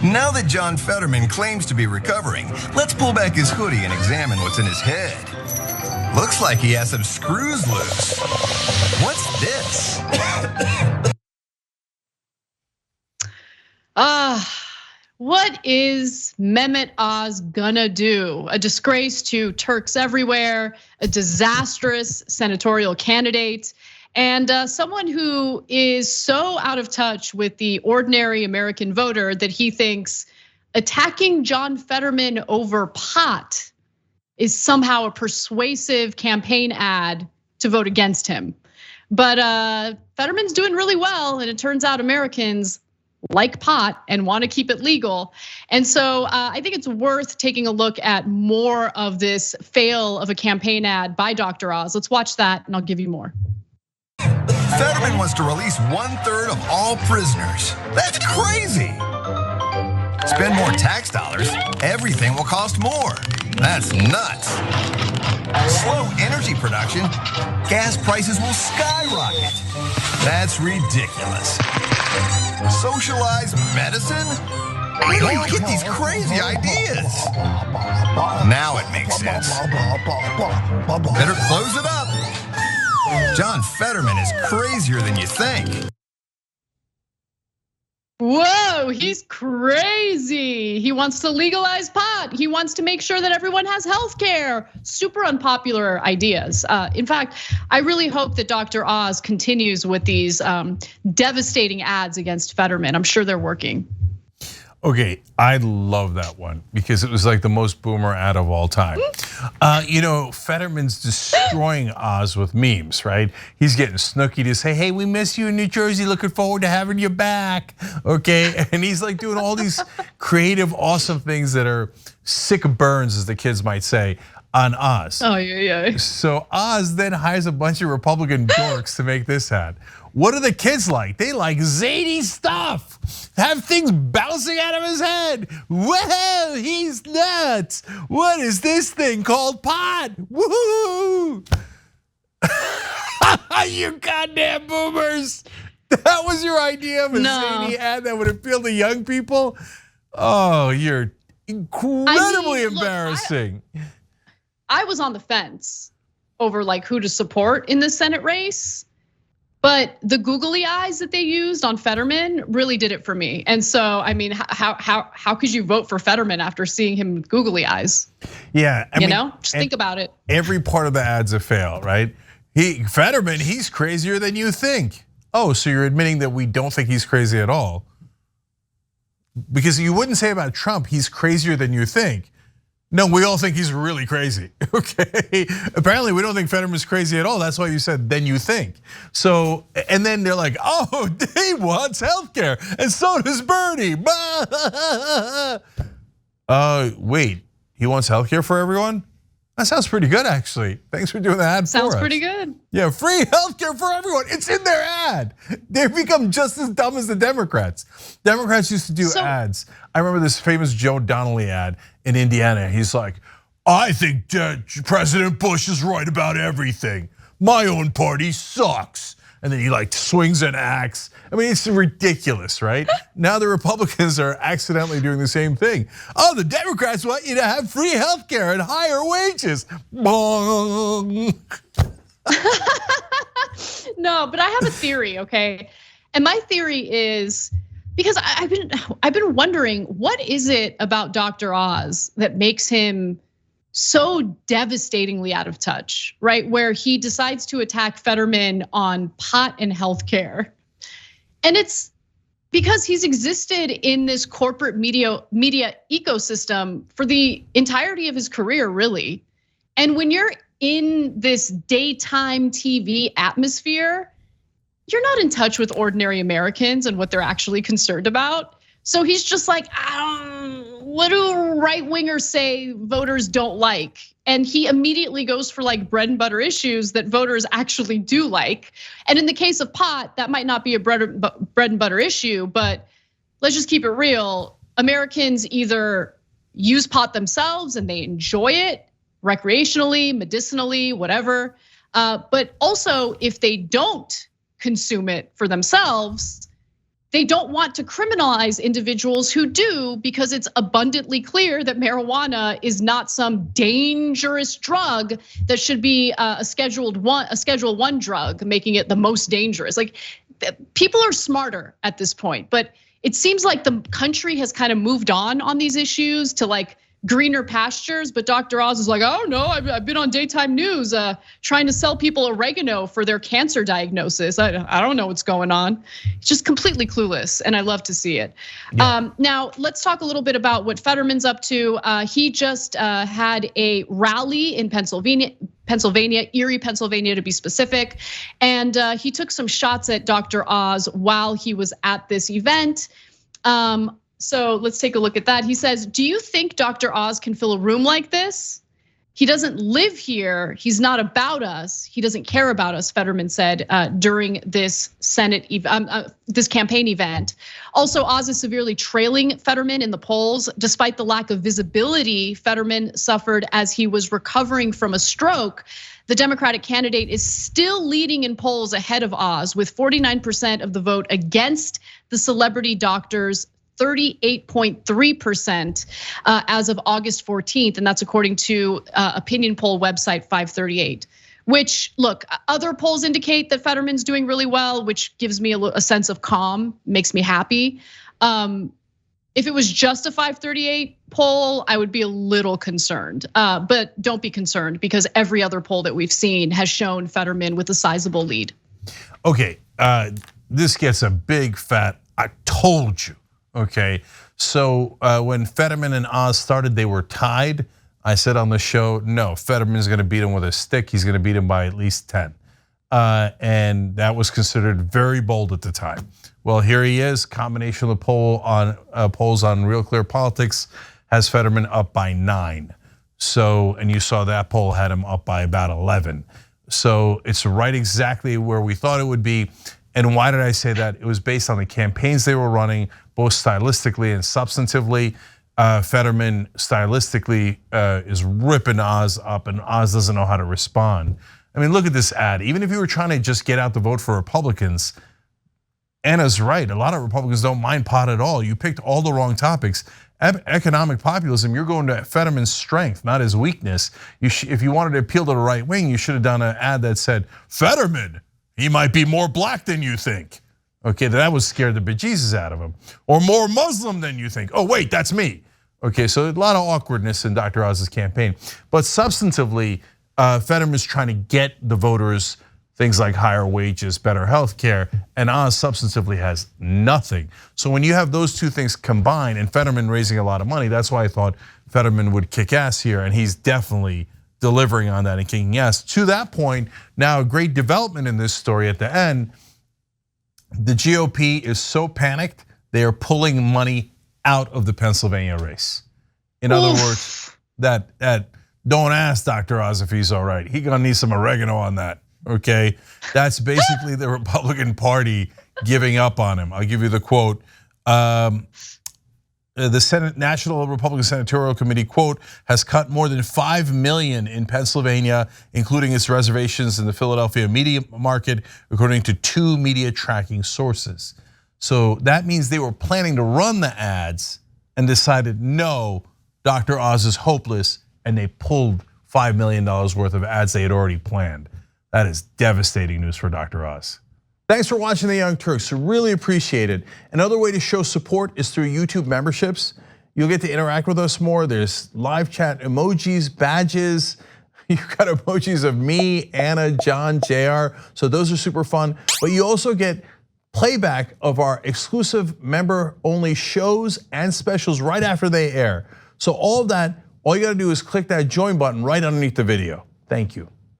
Now that John Fetterman claims to be recovering, let's pull back his hoodie and examine what's in his head. Looks like he has some screws loose. What's this? What is Mehmet Oz gonna do? A disgrace to Turks everywhere, a disastrous senatorial candidate, and someone who is so out of touch with the ordinary American voter that he thinks attacking John Fetterman over pot is somehow a persuasive campaign ad to vote against him. But Fetterman's doing really well, and it turns out Americans like pot and want to keep it legal. And so I think it's worth taking a look at more of this fail of a campaign ad by Dr. Oz. Let's watch that and I'll give you more. Fetterman wants to release 1/3 of all prisoners. That's crazy. Spend more tax dollars, everything will cost more. That's nuts. Slow energy production, gas prices will skyrocket. That's ridiculous. Socialized medicine? Where do you get these crazy ideas? Now it makes sense. Better close it up. John Fetterman is crazier than you think. Whoa, he's crazy. He wants to legalize pot. He wants to make sure that everyone has health care. Super unpopular ideas. In fact, I really hope that Dr. Oz continues with these devastating ads against Fetterman. I'm sure they're working. Okay, I love that one because it was like the most boomer ad of all time. Fetterman's destroying Oz with memes, right? He's getting Snooki to say, hey, we miss you in New Jersey, looking forward to having you back, okay? And he's like doing all these creative, awesome things that are sick burns, as the kids might say, on Oz. Oh, yeah. So Oz then hires a bunch of Republican dorks to make this ad. What do the kids like? They like zany stuff. Have things bouncing out of his head. Whoa, he's nuts. What is this thing called pot? Woohoo! You goddamn boomers. That was your idea of a zany ad that would appeal to young people? Oh, you're incredibly embarrassing. I was on the fence over like who to support in the Senate race. But the googly eyes that they used on Fetterman really did it for me. And so, I mean, how could you vote for Fetterman after seeing him with googly eyes? Yeah, just think about it. Every part of the ad's a fail, right? Fetterman, he's crazier than you think. Oh, so you're admitting that we don't think he's crazy at all? Because you wouldn't say about Trump, he's crazier than you think. No, we all think he's really crazy, okay? Apparently we don't think Fetterman's crazy at all. That's why you said, then you think. So, and then they're like, oh, he wants healthcare, and so does Bernie. Wait, he wants healthcare for everyone? That sounds pretty good, actually. Thanks for doing the ad for us. Sounds pretty good. Yeah, free healthcare for everyone. It's in their ad. They've become just as dumb as the Democrats. Democrats used to do ads. I remember this famous Joe Donnelly ad in Indiana. He's like, I think President Bush is right about everything. My own party sucks. And then he like swings an axe. I mean, it's ridiculous, right? Now the Republicans are accidentally doing the same thing. Oh, the Democrats want you to have free healthcare and higher wages. Bong. No, but I have a theory, okay? And my theory is, because I've been wondering, what is it about Dr. Oz that makes him so devastatingly out of touch, right? Where he decides to attack Fetterman on pot and healthcare. And it's because he's existed in this corporate media ecosystem for the entirety of his career, really. And when you're in this daytime TV atmosphere, you're not in touch with ordinary Americans and what they're actually concerned about. So he's just like, what do right wingers say voters don't like? And he immediately goes for like bread and butter issues that voters actually do like. And in the case of pot, that might not be a bread and butter issue, but let's just keep it real. Americans either use pot themselves and they enjoy it recreationally, medicinally, whatever. But also if they don't consume it for themselves, they don't want to criminalize individuals who do, because it's abundantly clear that marijuana is not some dangerous drug that should be a Schedule 1 drug, making it the most dangerous. Like, people are smarter at this point, but it seems like the country has kind of moved on these issues to like greener pastures. But Dr. Oz is like, oh no, I've been on daytime news trying to sell people oregano for their cancer diagnosis. I don't know what's going on. It's just completely clueless, and I love to see it. Yeah. Now let's talk a little bit about what Fetterman's up to. He just had a rally in Pennsylvania, Erie, Pennsylvania to be specific. And he took some shots at Dr. Oz while he was at this event. So let's take a look at that. He says, do you think Dr. Oz can fill a room like this? He doesn't live here. He's not about us. He doesn't care about us, Fetterman said during this this campaign event. Also, Oz is severely trailing Fetterman in the polls. Despite the lack of visibility Fetterman suffered as he was recovering from a stroke, the Democratic candidate is still leading in polls ahead of Oz with 49% of the vote against the celebrity doctor's 38.3% as of August 14th, and that's according to opinion poll website 538. Which, look, other polls indicate that Fetterman's doing really well, which gives me a sense of calm, makes me happy. If it was just a 538 poll, I would be a little concerned. But don't be concerned, because every other poll that we've seen has shown Fetterman with a sizable lead. Okay, this gets a big fat, I told you. Okay, so when Fetterman and Oz started, they were tied. I said on the show, no, Fetterman's gonna beat him with a stick. He's gonna beat him by at least 10. And that was considered very bold at the time. Well, here he is, combination of the polls on Real Clear Politics has Fetterman up by 9. So, and you saw that poll had him up by about 11. So it's right exactly where we thought it would be. And why did I say that? It was based on the campaigns they were running, both stylistically and substantively. Fetterman stylistically is ripping Oz up, and Oz doesn't know how to respond. I mean, look at this ad. Even if you were trying to just get out the vote for Republicans, Anna's right. A lot of Republicans don't mind pot at all. You picked all the wrong topics. Economic populism, you're going to Fetterman's strength, not his weakness. If you wanted to appeal to the right wing, you should have done an ad that said, Fetterman, he might be more black than you think. Okay, that would scare the bejesus out of him. Or more Muslim than you think. Oh wait, that's me. Okay, so a lot of awkwardness in Dr. Oz's campaign. But substantively, Fetterman's trying to get the voters things like higher wages, better health care, and Oz substantively has nothing. So when you have those two things combined, and Fetterman raising a lot of money, that's why I thought Fetterman would kick ass here, and he's definitely delivering on that and kicking ass. To that point, now a great development in this story at the end, the GOP is so panicked, they are pulling money out of the Pennsylvania race. In other words, that don't ask Dr. Oz if he's all right. He's gonna need some oregano on that, okay? That's basically the Republican Party giving up on him. I'll give you the quote. The Senate National Republican Senatorial Committee, quote, has cut more than $5 million in Pennsylvania, including its reservations in the Philadelphia media market, according to 2 media tracking sources. So that means they were planning to run the ads and decided, no, Dr. Oz is hopeless, and they pulled $5 million worth of ads they had already planned. That is devastating news for Dr. Oz. Thanks for watching The Young Turks, really appreciate it. Another way to show support is through YouTube memberships. You'll get to interact with us more. There's live chat emojis, badges. You've got emojis of me, Anna, John, JR, so those are super fun. But you also get playback of our exclusive member-only shows and specials right after they air. So all of that, all you gotta do is click that join button right underneath the video. Thank you.